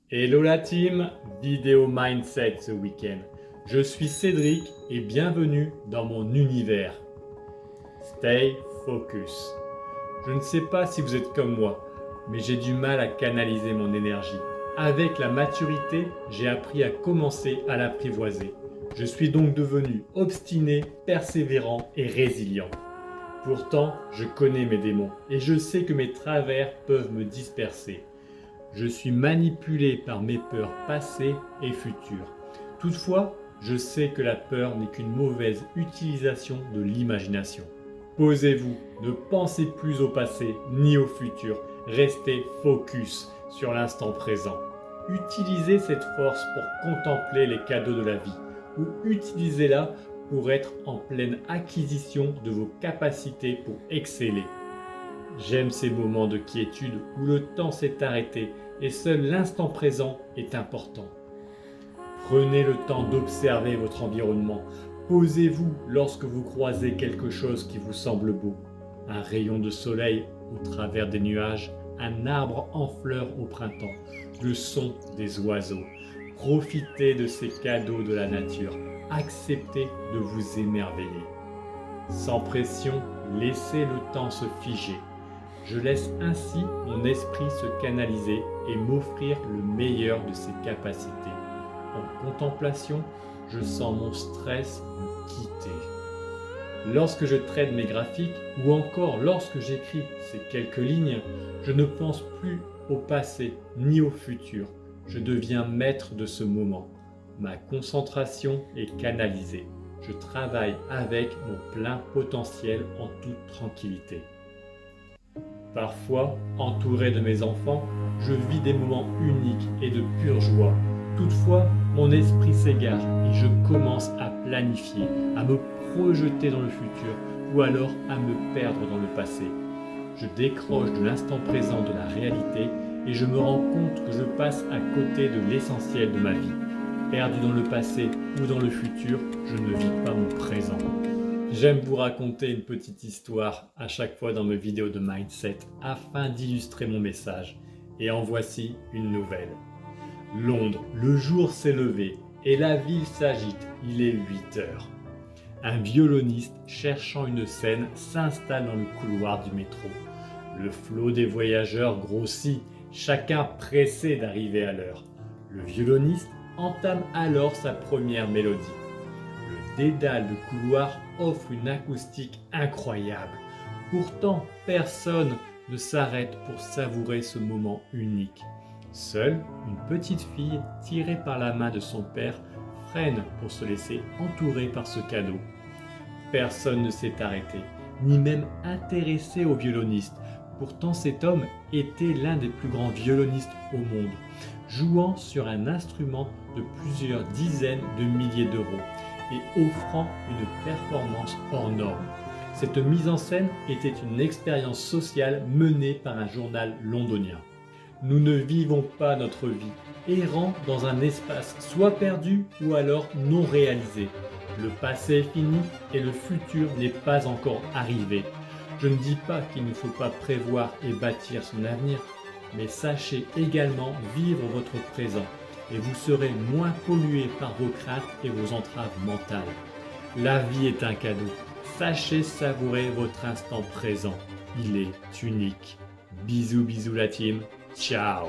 Hello la team, vidéo mindset ce week-end. Je suis Cédric et bienvenue dans mon univers. Stay focus. Je ne sais pas si vous êtes comme moi, mais j'ai du mal à canaliser mon énergie. Avec la maturité, j'ai appris à commencer à l'apprivoiser. Je suis donc devenu obstiné, persévérant et résilient. Pourtant, je connais mes démons et je sais que mes travers peuvent me disperser. Je suis manipulé par mes peurs passées et futures. Toutefois, je sais que la peur n'est qu'une mauvaise utilisation de l'imagination. Posez-vous, ne pensez plus au passé ni au futur, restez focus sur l'instant présent. Utilisez cette force pour contempler les cadeaux de la vie ou utilisez-la pour être en pleine acquisition de vos capacités pour exceller. J'aime ces moments de quiétude où le temps s'est arrêté et seul l'instant présent est important. Prenez le temps d'observer votre environnement. Posez-vous lorsque vous croisez quelque chose qui vous semble beau. Un rayon de soleil au travers des nuages, un arbre en fleurs au printemps, le son des oiseaux. Profitez de ces cadeaux de la nature. Acceptez de vous émerveiller. Sans pression, laissez le temps se figer. Je laisse ainsi mon esprit se canaliser et m'offrir le meilleur de ses capacités. En contemplation, je sens mon stress me quitter. Lorsque je traite mes graphiques ou encore lorsque j'écris ces quelques lignes, je ne pense plus au passé ni au futur. Je deviens maître de ce moment. Ma concentration est canalisée. Je travaille avec mon plein potentiel en toute tranquillité. Parfois, entouré de mes enfants, je vis des moments uniques et de pure joie. Toutefois, mon esprit s'égare et je commence à planifier, à me projeter dans le futur ou alors à me perdre dans le passé. Je décroche de l'instant présent de la réalité et je me rends compte que je passe à côté de l'essentiel de ma vie. Perdu dans le passé ou dans le futur, je ne vis pas mon présent. J'aime vous raconter une petite histoire à chaque fois dans mes vidéos de mindset afin d'illustrer mon message. Et en voici une nouvelle. Londres, le jour s'est levé et la ville s'agite, il est 8 heures. Un violoniste cherchant une scène s'installe dans le couloir du métro. Le flot des voyageurs grossit, chacun pressé d'arriver à l'heure. Le violoniste entame alors sa première mélodie. Le dédale de couloir offre une acoustique incroyable. Pourtant, personne ne s'arrête pour savourer ce moment unique. Seule une petite fille, tirée par la main de son père, freine pour se laisser entourer par ce cadeau. Personne ne s'est arrêté, ni même intéressé au violoniste. Pourtant, cet homme était l'un des plus grands violonistes au monde, jouant sur un instrument de plusieurs dizaines de milliers d'euros et offrant une performance hors norme. Cette mise en scène était une expérience sociale menée par un journal londonien. Nous ne vivons pas notre vie, errant dans un espace soit perdu ou alors non réalisé. Le passé est fini et le futur n'est pas encore arrivé. Je ne dis pas qu'il ne faut pas prévoir et bâtir son avenir, mais sachez également vivre votre présent et vous serez moins pollué par vos craintes et vos entraves mentales. La vie est un cadeau. Sachez savourer votre instant présent. Il est unique. Bisous bisous la team. Ciao.